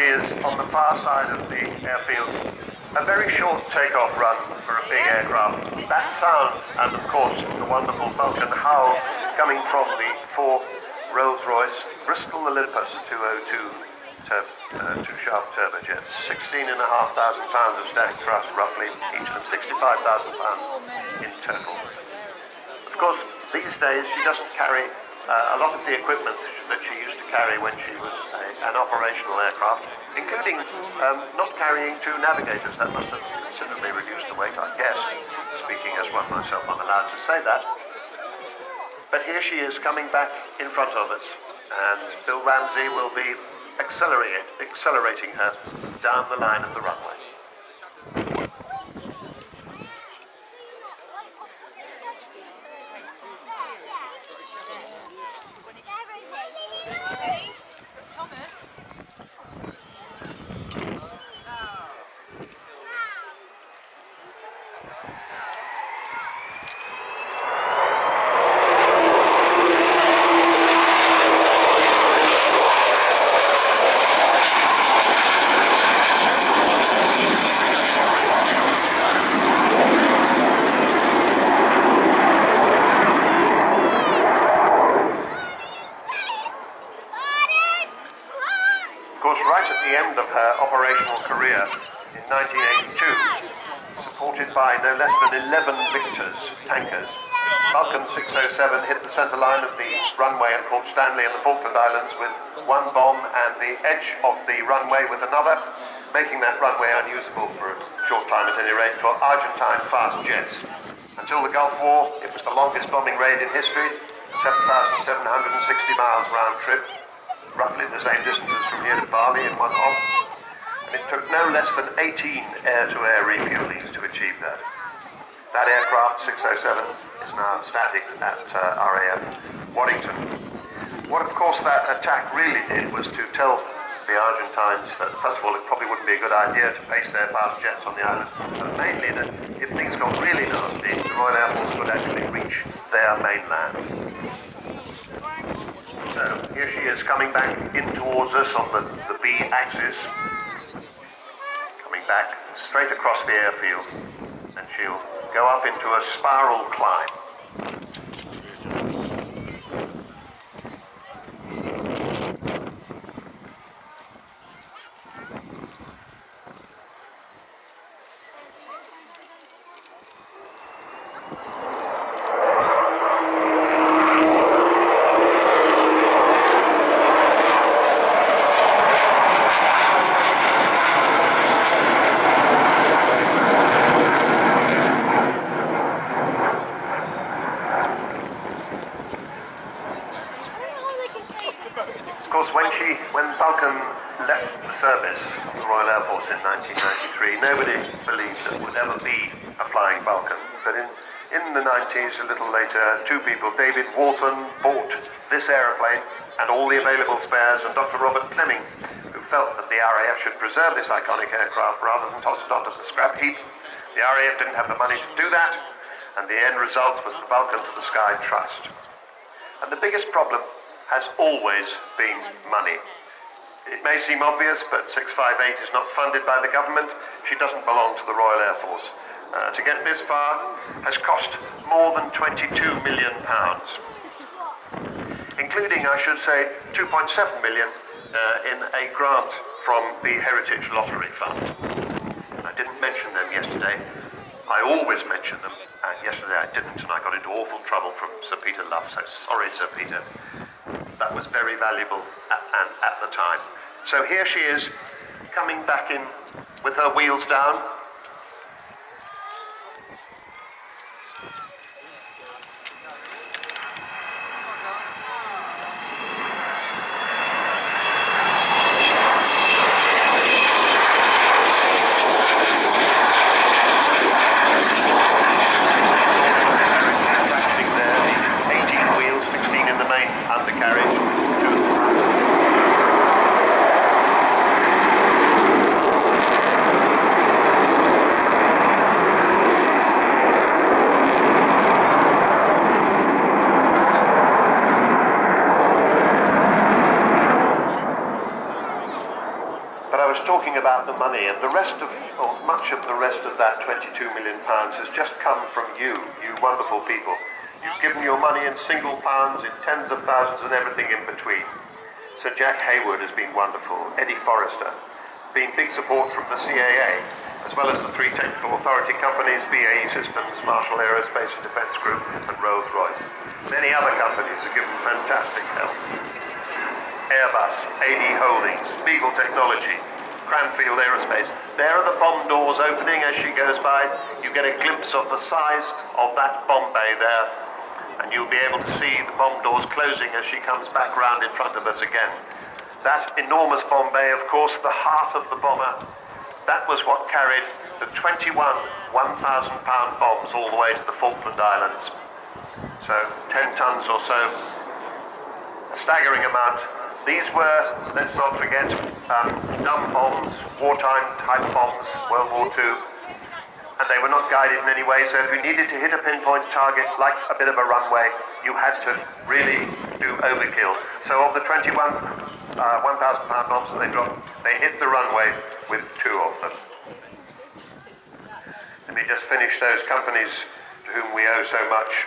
is on the far side of the airfield. A very short takeoff run for a big aircraft. That sound, and of course the wonderful Vulcan howl coming from the 4 Rolls-Royce Bristol Olympus 202 two-shaft turbojets. 16,500 pounds of static thrust, roughly, each of them 65,000 pounds in total. Of course, these days she doesn't carry a lot of the equipment that she used to carry when she was an operational aircraft, including not carrying 2 navigators. That must have considerably reduced the weight, I guess. Speaking as one myself, I'm allowed to say that. But here she is coming back in front of us, and Bill Ramsey will be accelerating her down the line of the runway. Operational career in 1982, supported by no less than 11 Victors tankers, Vulcan 607 hit the centre line of the runway at Port Stanley in the Falkland Islands with 1 bomb and the edge of the runway with another, making that runway unusable for a short time at any rate for Argentine fast jets. Until the Gulf War, it was the longest bombing raid in history, 7,760 miles round trip, roughly the same distances from here to Bali in one hop. And it took no less than 18 air-to-air refuelings to achieve that. That aircraft, 607, is now static at RAF Waddington. What, of course, that attack really did was to tell the Argentines that, first of all, it probably wouldn't be a good idea to base their fast jets on the island, but mainly that if things got really nasty, the Royal Air Force would actually reach their mainland. So, here she is coming back in towards us on the B axis. Back straight across the airfield, and she'll go up into a spiral climb. Of course, when Vulcan left the service of the Royal Air Force in 1993, nobody believed there would ever be a flying Vulcan. But in the 90s, a little later, 2 people, David Walton, bought this aeroplane and all the available spares, and Dr. Robert Fleming, who felt that the RAF should preserve this iconic aircraft rather than toss it onto the scrap heap. The RAF didn't have the money to do that, and the end result was the Vulcan to the Sky Trust. And the biggest problem has always been money. It may seem obvious, but 658 is not funded by the government. She doesn't belong to the Royal Air Force. To get this far has cost more than £22 million, including, I should say, 2.7 million in a grant from the Heritage Lottery Fund. I didn't mention them yesterday. I always mention them, and yesterday I didn't, and I got into awful trouble from Sir Peter Luff, so sorry, Sir Peter. That was very valuable at the time. So here she is, coming back in with her wheels down. But I was talking about the money, and the rest of, or much of the rest of that £22 million has just come from you wonderful people. You've given your money in single pounds, in tens of thousands, and everything in between. Sir Jack Hayward has been wonderful. Eddie Forrester. Been big support from the CAA, as well as the three technical authority companies, BAE Systems, Marshall Aerospace and Defence Group, and Rolls-Royce. Many other companies have given fantastic help. Airbus, AD Holdings, Beagle Technology, Cranfield Aerospace. There are the bomb doors opening as she goes by. You get a glimpse of the size of that bomb bay there, and you'll be able to see the bomb doors closing as she comes back round in front of us again. That enormous bomb bay, of course, the heart of the bomber, that was what carried the 21 1,000-pound bombs all the way to the Falkland Islands. So 10 tons or so, a staggering amount. These were, let's not forget, dumb bombs, wartime type bombs, World War II, and they were not guided in any way, so if you needed to hit a pinpoint target, like a bit of a runway, you had to really do overkill. So of the 21 1,000-pound bombs that they dropped, they hit the runway with 2 of them. Let me just finish those companies to whom we owe so much.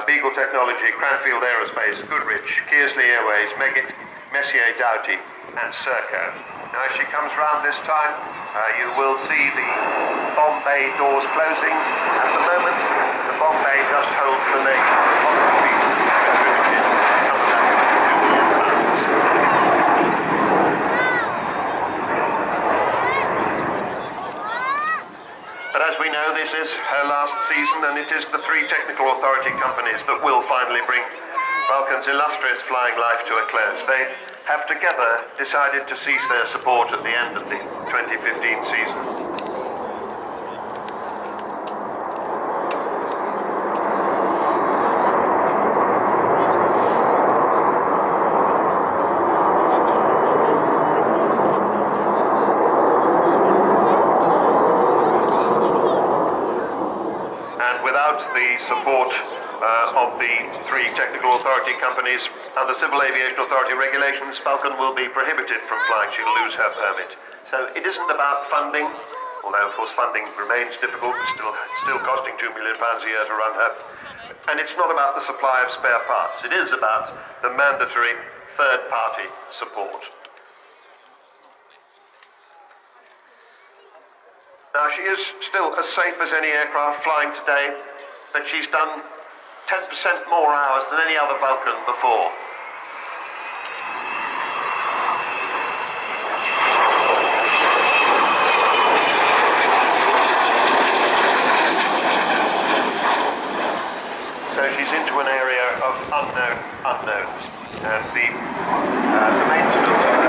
Beagle Technology, Cranfield Aerospace, Goodrich, Kearsley Airways, Meggitt, Messier Doughty, and Serco. Now as she comes round this time, you will see the bomb bay doors closing. At the moment, the bomb bay just holds the names of lots of people who contributed some of that £22 million. But as we know, this is her last season, and it is the three technical authority companies that will finally bring Vulcan's illustrious flying life to a close. They have together decided to cease their support at the end of the 2015 season. The support of the three technical authority companies under Civil Aviation Authority regulations, Vulcan will be prohibited from flying. She'll lose her permit. So it isn't about funding, although of course funding remains difficult, it's still costing £2 million a year to run her. And it's not about the supply of spare parts. It is about the mandatory third-party support. Now she is still as safe as any aircraft flying today, but she's done 10% more hours than any other Vulcan before. So she's into an area of unknown unknowns, and the maintenance of her